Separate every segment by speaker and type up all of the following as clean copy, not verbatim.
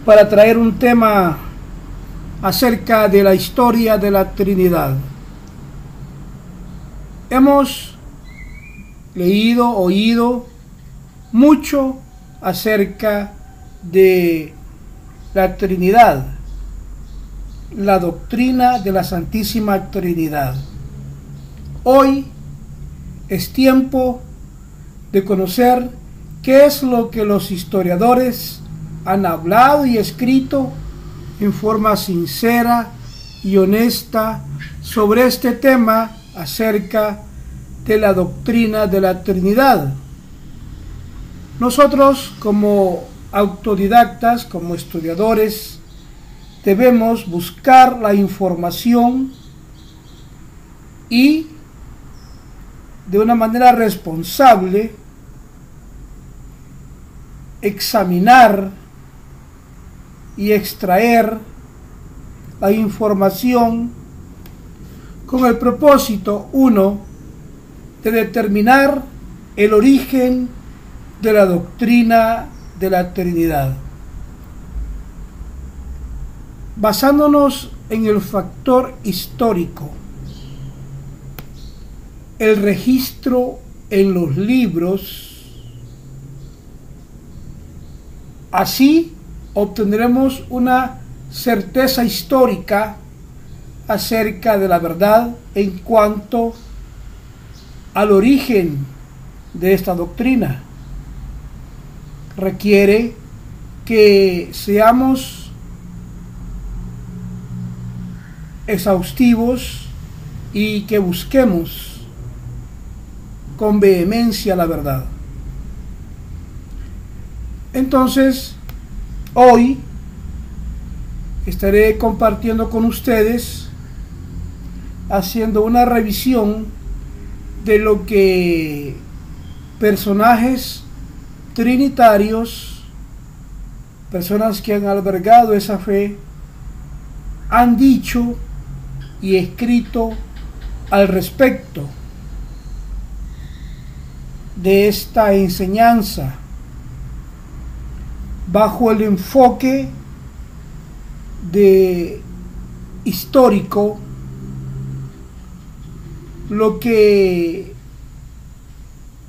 Speaker 1: para traer un tema acerca de la historia de la Trinidad. Hemos leído, oído mucho acerca de la Trinidad, la doctrina de la Santísima Trinidad. Hoy es tiempo de conocer qué es lo que los historiadores han hablado y escrito en forma sincera y honesta sobre este tema acerca de la doctrina de la Trinidad. Nosotros, como autodidactas, como estudiadores, debemos buscar la información y de una manera responsable examinar y extraer la información con el propósito, uno, de determinar el origen de la doctrina de la Trinidad. Basándonos en el factor histórico, el registro en los libros, así obtendremos una certeza histórica acerca de la verdad en cuanto al origen de esta doctrina. Requiere que seamos exhaustivos y que busquemos con vehemencia la verdad. Entonces, hoy estaré compartiendo con ustedes, haciendo una revisión de lo que personajes trinitarios, personas que han albergado esa fe, han dicho y escrito al respecto de esta enseñanza, bajo el enfoque de histórico. Lo que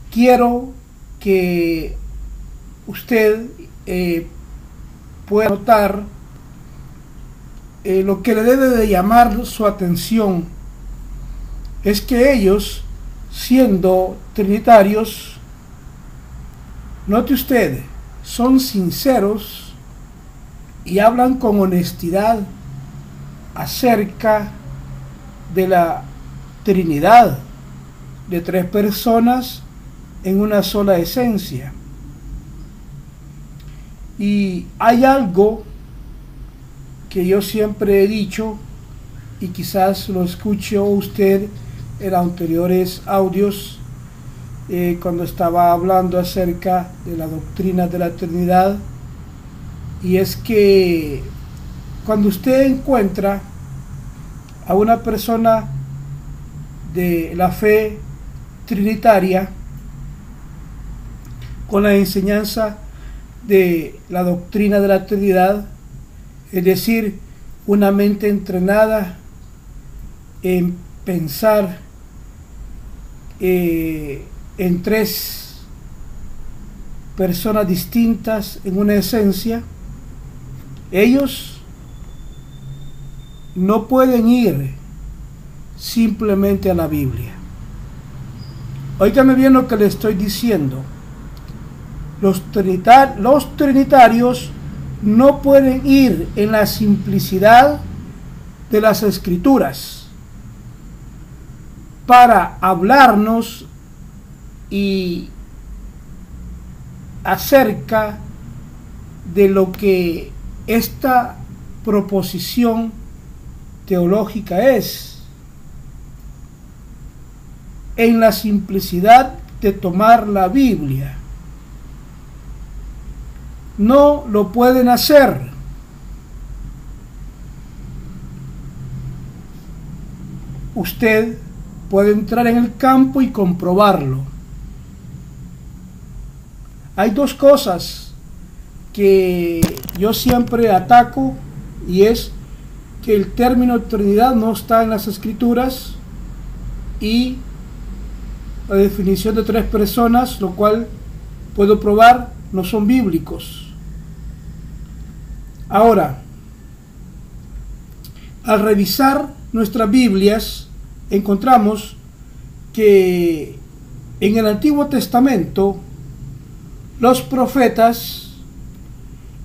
Speaker 1: quiero que usted pueda notar, lo que le debe de llamar su atención, es que ellos, siendo trinitarios, note usted, son sinceros y hablan con honestidad acerca de la Trinidad, de tres personas en una sola esencia. Y hay algo que yo siempre he dicho, y quizás lo escuchó usted en anteriores audios, cuando estaba hablando acerca de la doctrina de la Trinidad, y es que cuando usted encuentra a una persona de la fe trinitaria con la enseñanza de la doctrina de la Trinidad, es decir, una mente entrenada en pensar en tres personas distintas en una esencia, ellos no pueden ir simplemente a la Biblia. Óigame bien lo que le estoy diciendo. Los trinitarios no pueden ir en la simplicidad de las Escrituras para hablarnos y acerca de lo que esta proposición teológica es, en la simplicidad de tomar la Biblia. No lo pueden hacer. Usted puede entrar en el campo y comprobarlo. Hay dos cosas que yo siempre ataco, y es que el término Trinidad no está en las Escrituras, y la definición de 3 personas, lo cual puedo probar, no son bíblicos. Ahora, al revisar nuestras Biblias, encontramos que en el Antiguo Testamento los profetas,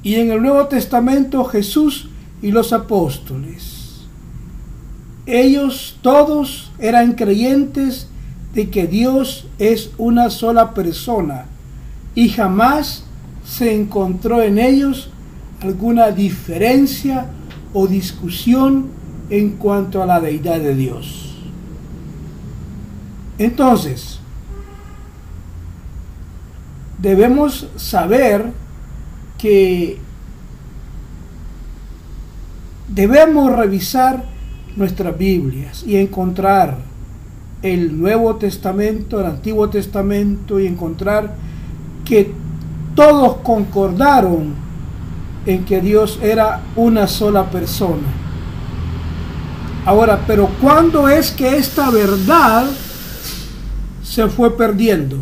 Speaker 1: y en el Nuevo Testamento Jesús y los apóstoles, ellos todos eran creyentes de que Dios es una sola persona, y jamás se encontró en ellos alguna diferencia o discusión en cuanto a la deidad de Dios. Entonces, debemos saber que debemos revisar nuestras Biblias y encontrar el Nuevo Testamento, el Antiguo Testamento, y encontrar que todos concordaron en que Dios era una sola persona. Ahora, pero ¿cuándo es que esta verdad se fue perdiendo?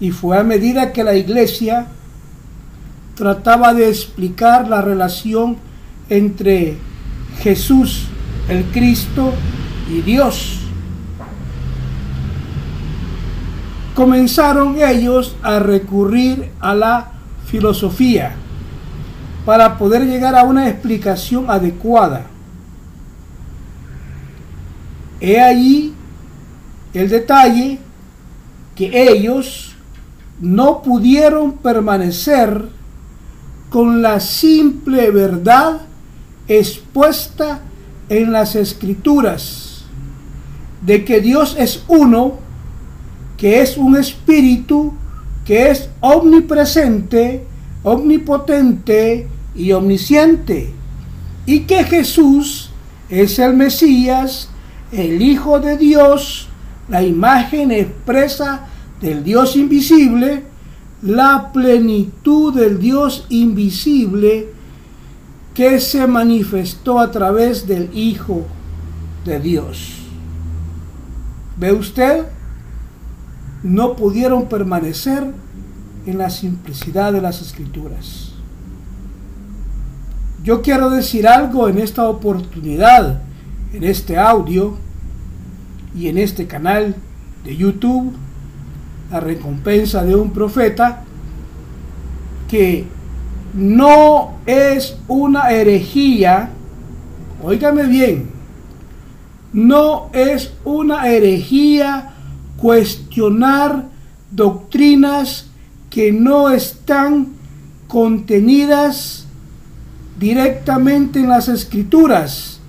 Speaker 1: Y fue a medida que la iglesia trataba de explicar la relación entre Jesús, el Cristo, y Dios. Comenzaron ellos a recurrir a la filosofía para poder llegar a una explicación adecuada. He allí el detalle, que ellos no pudieron permanecer con la simple verdad expuesta en las Escrituras de que Dios es uno, que es un espíritu, que es omnipresente, omnipotente y omnisciente, y que Jesús es el Mesías, el Hijo de Dios, la imagen expresa del Dios invisible, la plenitud del Dios invisible que se manifestó a través del Hijo de Dios. ¿Ve usted? No pudieron permanecer en la simplicidad de las Escrituras. Yo quiero decir algo en esta oportunidad, en este audio y en este canal de YouTube, La Recompensa de un Profeta, que no es una herejía, óigame bien, no es una herejía cuestionar doctrinas que no están contenidas directamente en las Escrituras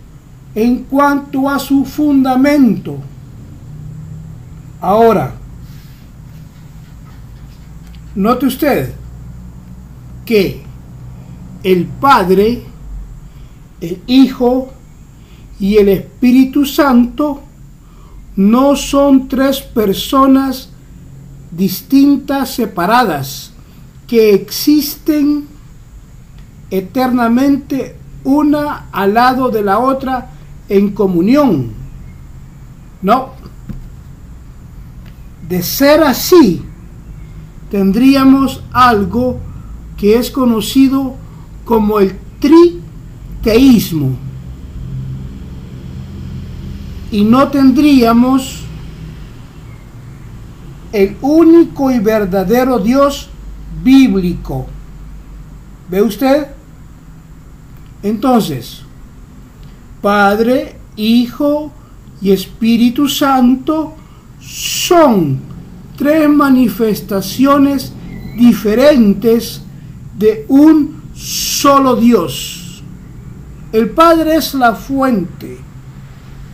Speaker 1: en cuanto a su fundamento. Ahora, note usted que el Padre, el Hijo y el Espíritu Santo no son 3 personas distintas, separadas, que existen eternamente una al lado de la otra en comunión. No. De ser así, tendríamos algo que es conocido como el triteísmo, y no tendríamos el único y verdadero Dios bíblico. ¿Ve usted? Entonces, Padre, Hijo y Espíritu Santo son 3 manifestaciones diferentes de un solo Dios. El Padre es la fuente,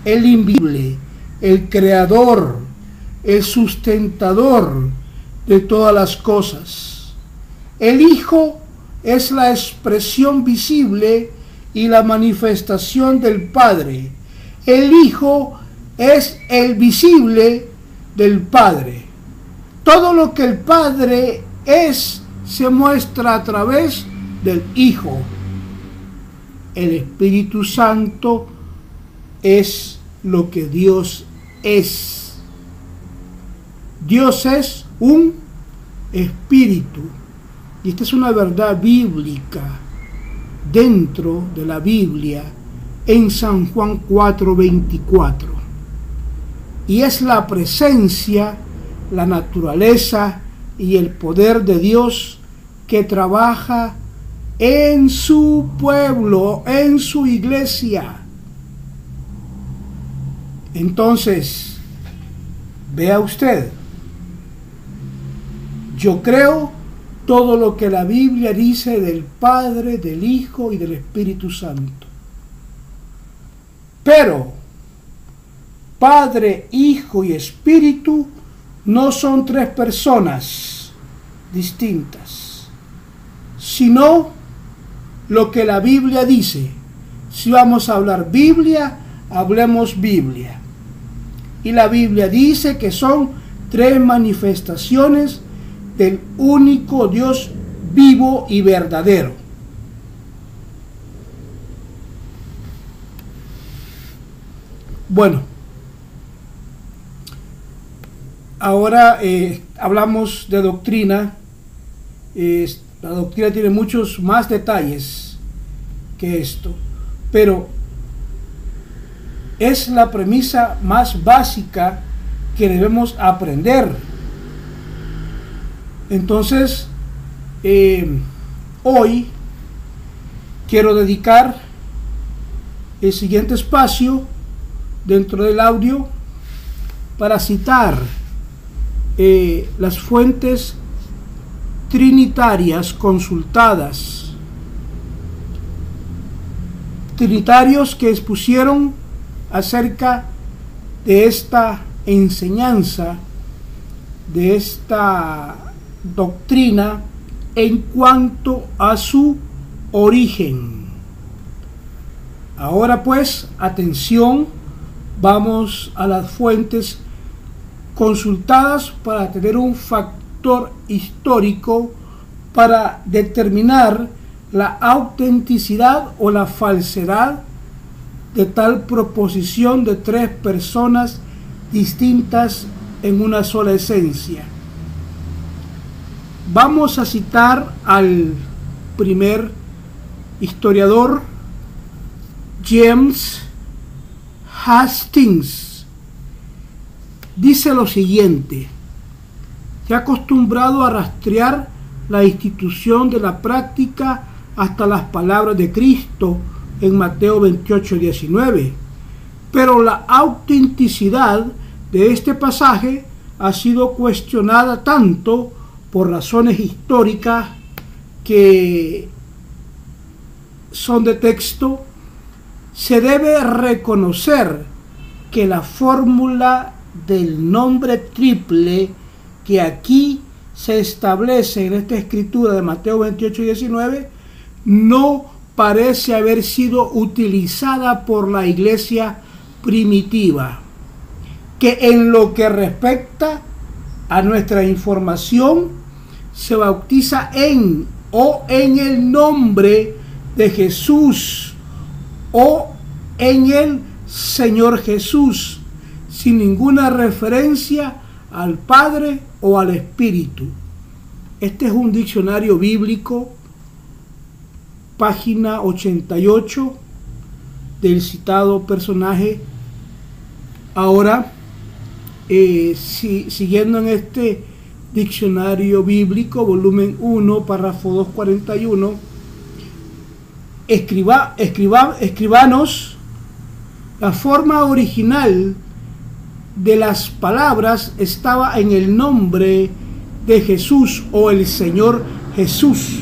Speaker 1: el invisible, el creador, el sustentador de todas las cosas. El Hijo es la expresión visible y la manifestación del Padre. El Hijo es el visible del Padre. Todo lo que el Padre es se muestra a través del Hijo. El Espíritu Santo es lo que Dios es. Dios es un espíritu. Y esta es una verdad bíblica dentro de la Biblia en San Juan 4:24. Y es la presencia, la naturaleza y el poder de Dios que trabaja en su pueblo, en su iglesia. Entonces, vea usted, yo creo todo lo que la Biblia dice del Padre, del Hijo y del Espíritu Santo. Pero Padre, Hijo y Espíritu no son tres personas distintas, sino lo que la Biblia dice. Si vamos a hablar Biblia, hablemos Biblia. Y la Biblia dice que son tres manifestaciones del único Dios vivo y verdadero. Bueno, ahora hablamos de doctrina. La doctrina tiene muchos más detalles que esto, pero es la premisa más básica que debemos aprender. Entonces, hoy quiero dedicar el siguiente espacio dentro del audio para citar las fuentes trinitarias consultadas, trinitarios que expusieron acerca de esta enseñanza, de esta doctrina en cuanto a su origen. Ahora pues, atención, vamos a las fuentes consultadas para tener un factor histórico para determinar la autenticidad o la falsedad de tal proposición de tres personas distintas en una sola esencia. Vamos a citar al primer historiador, James Hastings. Dice lo siguiente: se ha acostumbrado a rastrear la institución de la práctica hasta las palabras de Cristo en Mateo 28:19, pero la autenticidad de este pasaje ha sido cuestionada tanto por razones históricas que son de texto. Se debe reconocer que la fórmula del nombre triple que aquí se establece en esta escritura de Mateo 28:19 no parece haber sido utilizada por la iglesia primitiva, que en lo que respecta a nuestra información se bautiza en o en el nombre de Jesús o en el Señor Jesús, sin ninguna referencia al Padre o al Espíritu. Este es un diccionario bíblico, página 88 del citado personaje. Ahora, siguiendo en este diccionario bíblico, volumen 1, párrafo 241, escribanos, la forma original de las palabras estaba en el nombre de Jesús o el Señor Jesús.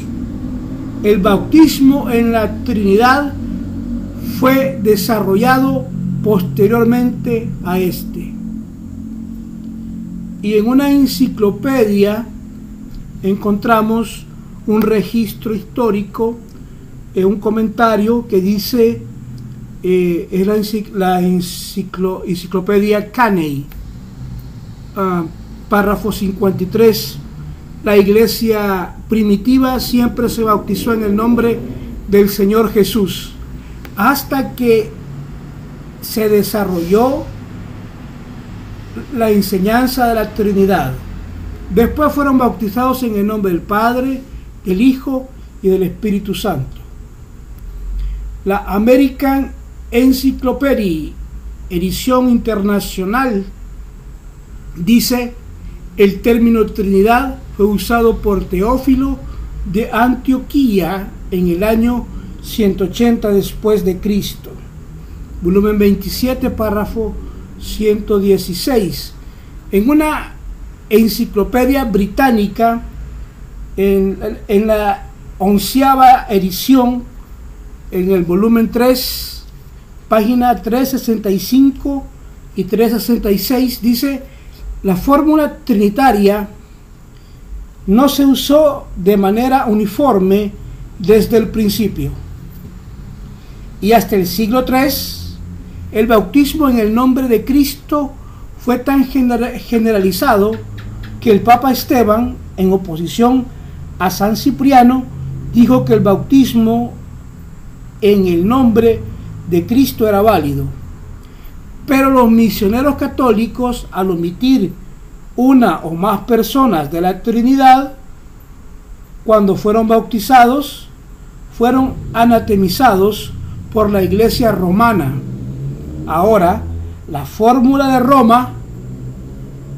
Speaker 1: El bautismo en la Trinidad fue desarrollado posteriormente a este. Y en una enciclopedia encontramos un registro histórico, un comentario que dice, es la enciclopedia Caney, párrafo 53, la iglesia primitiva siempre se bautizó en el nombre del Señor Jesús, hasta que se desarrolló la enseñanza de la Trinidad. Después fueron bautizados en el nombre del Padre, del Hijo y del Espíritu Santo. La American Encyclopedia, edición internacional, dice: el término Trinidad fue usado por Teófilo de Antioquía en el año 180 después de Cristo. Volumen 27, párrafo 116. En una enciclopedia británica, en la 11ª edición, en el volumen 3, página 365 y 366, dice: la fórmula trinitaria no se usó de manera uniforme desde el principio, y hasta el siglo III el bautismo en el nombre de Cristo fue tan generalizado que el Papa Esteban, en oposición a San Cipriano, dijo que el bautismo en el nombre de Cristo era válido. Pero los misioneros católicos, al omitir una o más personas de la Trinidad cuando fueron bautizados, fueron anatemizados por la Iglesia romana. Ahora, la fórmula de Roma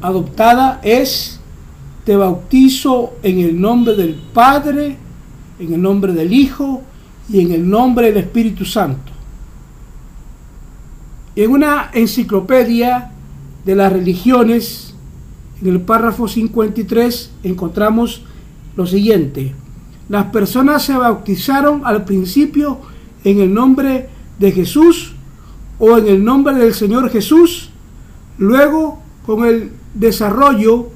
Speaker 1: adoptada es: te bautizo en el nombre del Padre, en el nombre del Hijo y en el nombre del Espíritu Santo. En una enciclopedia de las religiones, en el párrafo 53, encontramos lo siguiente: las personas se bautizaron al principio en el nombre de Jesús o en el nombre del Señor Jesús. Luego, con el desarrollo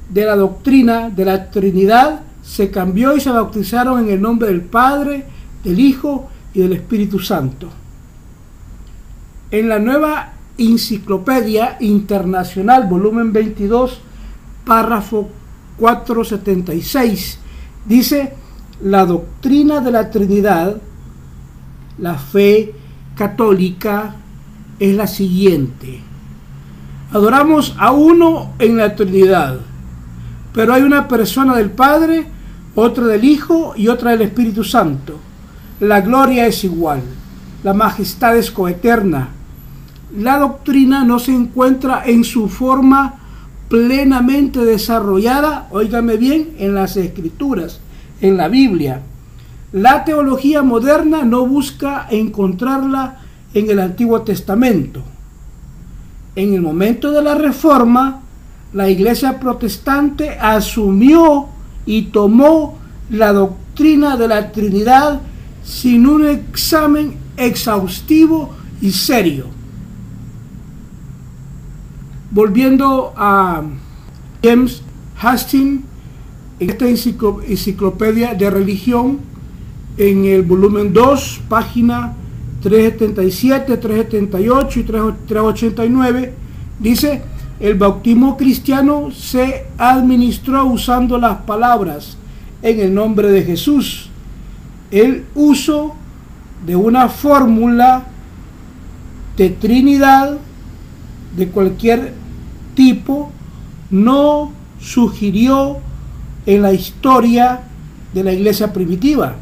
Speaker 1: de la doctrina de la Trinidad, se cambió y se bautizaron en el nombre del Padre, del Hijo y del Espíritu Santo. En la nueva Enciclopedia Internacional, volumen 22, párrafo 476, dice: la doctrina de la Trinidad, la fe católica, es la siguiente: adoramos a uno en la Trinidad, pero hay una persona del Padre, otra del Hijo y otra del Espíritu Santo. La gloria es igual, la majestad es coeterna. La doctrina no se encuentra en su forma plenamente desarrollada, óigame bien, en las Escrituras, en la Biblia. La teología moderna no busca encontrarla en el Antiguo Testamento. En el momento de la Reforma, la Iglesia protestante asumió y tomó la doctrina de la Trinidad sin un examen exhaustivo y serio. Volviendo a James Hastings, en esta enciclopedia de religión, en el volumen 2, página 377, 378 y 389, dice: el bautismo cristiano se administró usando las palabras en el nombre de Jesús. El uso de una fórmula de Trinidad de cualquier tipo no sugirió en la historia de la iglesia primitiva.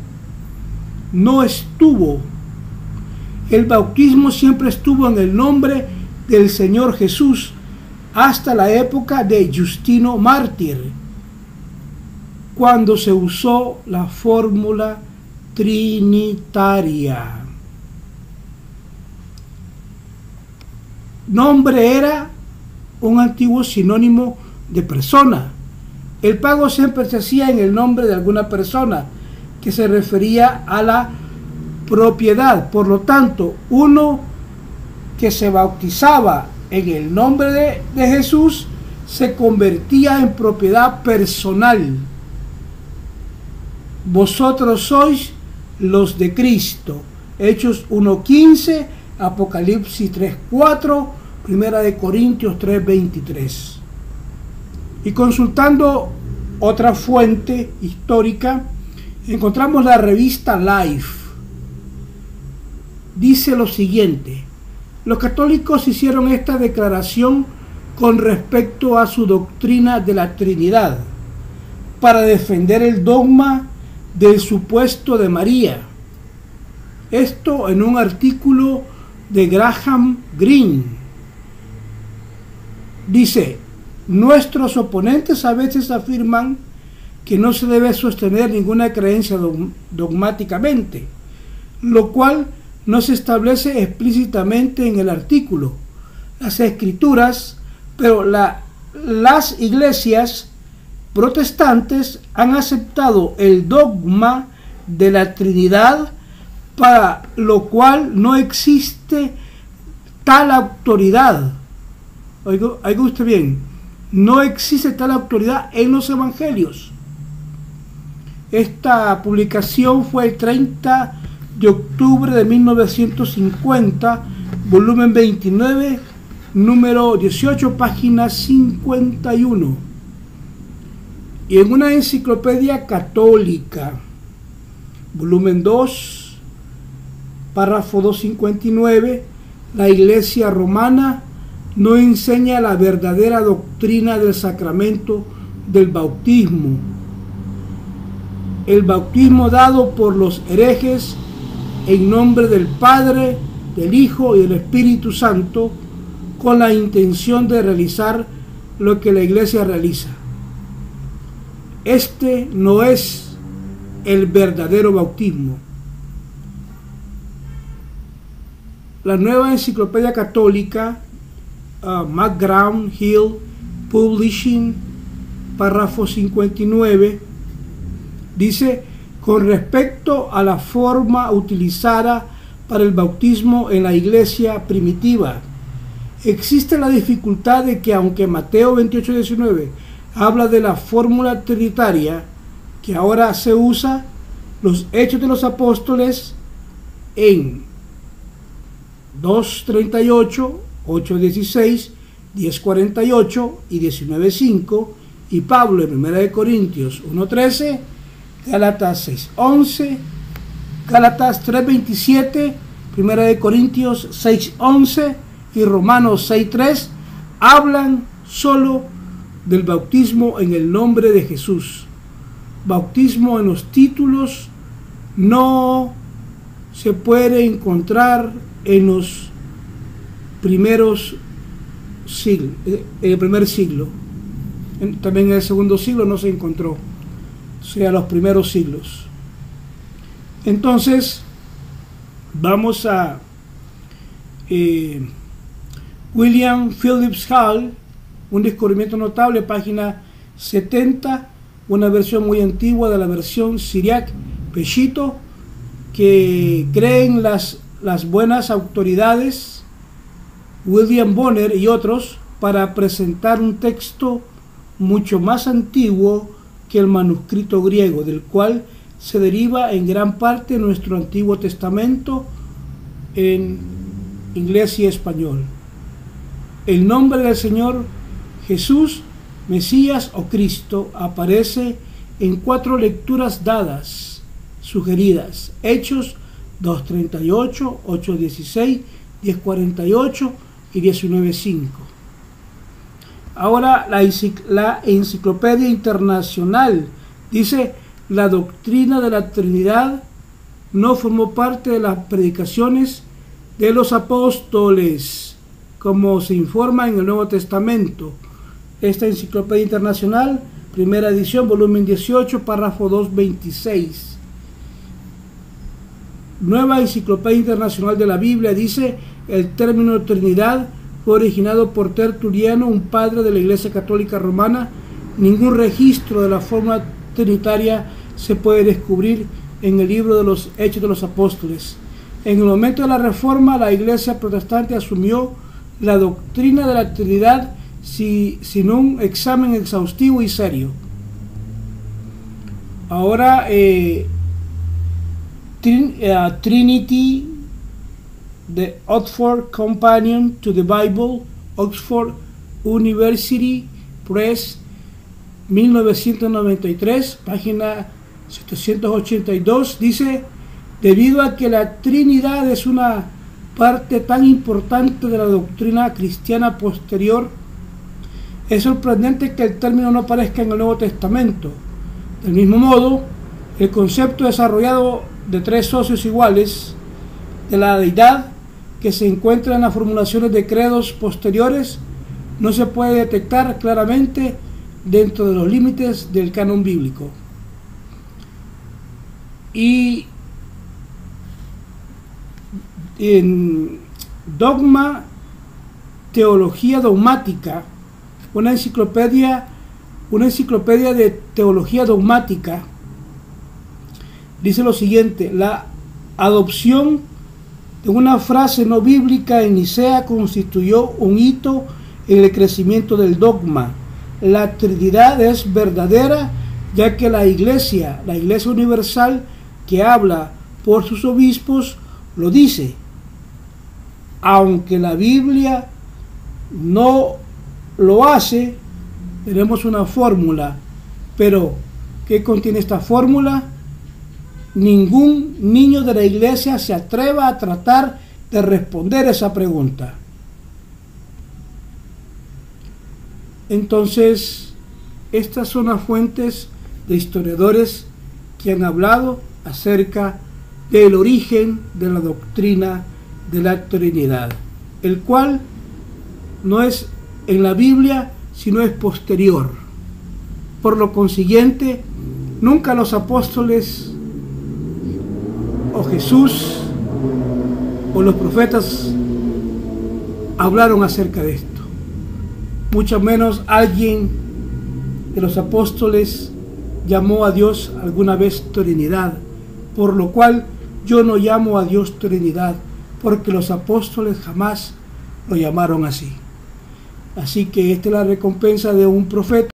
Speaker 1: No estuvo. El bautismo siempre estuvo en el nombre del Señor Jesús hasta la época de Justino Mártir, cuando se usó la fórmula trinitaria. Nombre era un antiguo sinónimo de persona. El pago siempre se hacía en el nombre de alguna persona, que se refería a la propiedad. Por lo tanto, uno que se bautizaba en el nombre de Jesús se convertía en propiedad personal. Vosotros sois los de Cristo. Hechos 1:15, Apocalipsis 3:4, Primera de Corintios 3:23. Y consultando otra fuente histórica, encontramos la revista Life. Dice lo siguiente: los católicos hicieron esta declaración con respecto a su doctrina de la Trinidad, para defender el dogma del supuesto de María. Esto en un artículo de Graham Greene. Dice: nuestros oponentes a veces afirman que no se debe sostener ninguna creencia dogmáticamente, lo cual no se establece explícitamente en el artículo. Las escrituras, pero las iglesias protestantes han aceptado el dogma de la Trinidad, para lo cual no existe tal autoridad. Oiga usted bien, no existe tal autoridad en los evangelios. Esta publicación fue el 30 de octubre de 1950, volumen 29, número 18, página 51. Y en una enciclopedia católica, volumen 2, párrafo 259, la Iglesia romana no enseña la verdadera doctrina del sacramento del bautismo. El bautismo dado por los herejes en nombre del Padre, del Hijo y del Espíritu Santo, con la intención de realizar lo que la Iglesia realiza. Este no es el verdadero bautismo. La nueva enciclopedia católica, McGraw-Hill Publishing, párrafo 59, dice: con respecto a la forma utilizada para el bautismo en la iglesia primitiva, existe la dificultad de que, aunque Mateo 28:19 habla de la fórmula trinitaria que ahora se usa, los Hechos de los Apóstoles en 2:38, 8:16, 10:48 y 19:5, y Pablo en 1 Corintios 1:13, Gálatas 6:11, Gálatas 3:27, 1 Corintios 6:11 y Romanos 6:3 hablan solo del bautismo en el nombre de Jesús. Bautismo en los títulos no se puede encontrar en los primeros siglos, en el primer siglo. También en el segundo siglo no se encontró, o sea, los primeros siglos. Entonces, vamos a William Phillips Hall, un descubrimiento notable, página 70, una versión muy antigua de la versión Siriac Peshito, que creen las buenas autoridades, William Bonner y otros, para presentar un texto mucho más antiguo que el manuscrito griego, del cual se deriva en gran parte nuestro Antiguo Testamento en inglés y español. El nombre del Señor Jesús, Mesías o Cristo aparece en 4 lecturas dadas, sugeridas: Hechos 2:38, 8:16, 10:48 y 19:5. Ahora la Enciclopedia Internacional dice: la doctrina de la Trinidad no formó parte de las predicaciones de los apóstoles, como se informa en el Nuevo Testamento. Esta Enciclopedia Internacional, primera edición, volumen 18, párrafo 226. Nueva Enciclopedia Internacional de la Biblia dice: el término Trinidad fue originado por Tertuliano, un padre de la Iglesia Católica Romana. Ningún registro de la forma trinitaria se puede descubrir en el libro de los Hechos de los Apóstoles. En el momento de la Reforma, la Iglesia protestante asumió la doctrina de la Trinidad sin un examen exhaustivo y serio. Ahora, Trinity, the Oxford Companion to the Bible, Oxford University Press, 1993, página 782, dice: debido a que la Trinidad es una parte tan importante de la doctrina cristiana posterior, es sorprendente que el término no aparezca en el Nuevo Testamento. Del mismo modo, el concepto desarrollado de tres socios iguales de la deidad que se encuentra en las formulaciones de credos posteriores no se puede detectar claramente dentro de los límites del canon bíblico. Y en Dogma, Teología Dogmática, una enciclopedia de teología dogmática, dice lo siguiente: la adopción de una frase no bíblica en Nicea constituyó un hito en el crecimiento del dogma. La Trinidad es verdadera, ya que la Iglesia universal, que habla por sus obispos, lo dice. Aunque la Biblia no lo hace, tenemos una fórmula. Pero, ¿qué contiene esta fórmula? Ningún niño de la iglesia se atreva a tratar de responder esa pregunta. Entonces, estas son las fuentes de historiadores que han hablado acerca del origen de la doctrina de la Trinidad, el cual no es en la Biblia, sino es posterior. Por lo consiguiente, nunca los apóstoles o Jesús o los profetas hablaron acerca de esto. Mucho menos alguien de los apóstoles llamó a Dios alguna vez Trinidad, por lo cual yo no llamo a Dios Trinidad, porque los apóstoles jamás lo llamaron así. Así que esta es la recompensa de un profeta.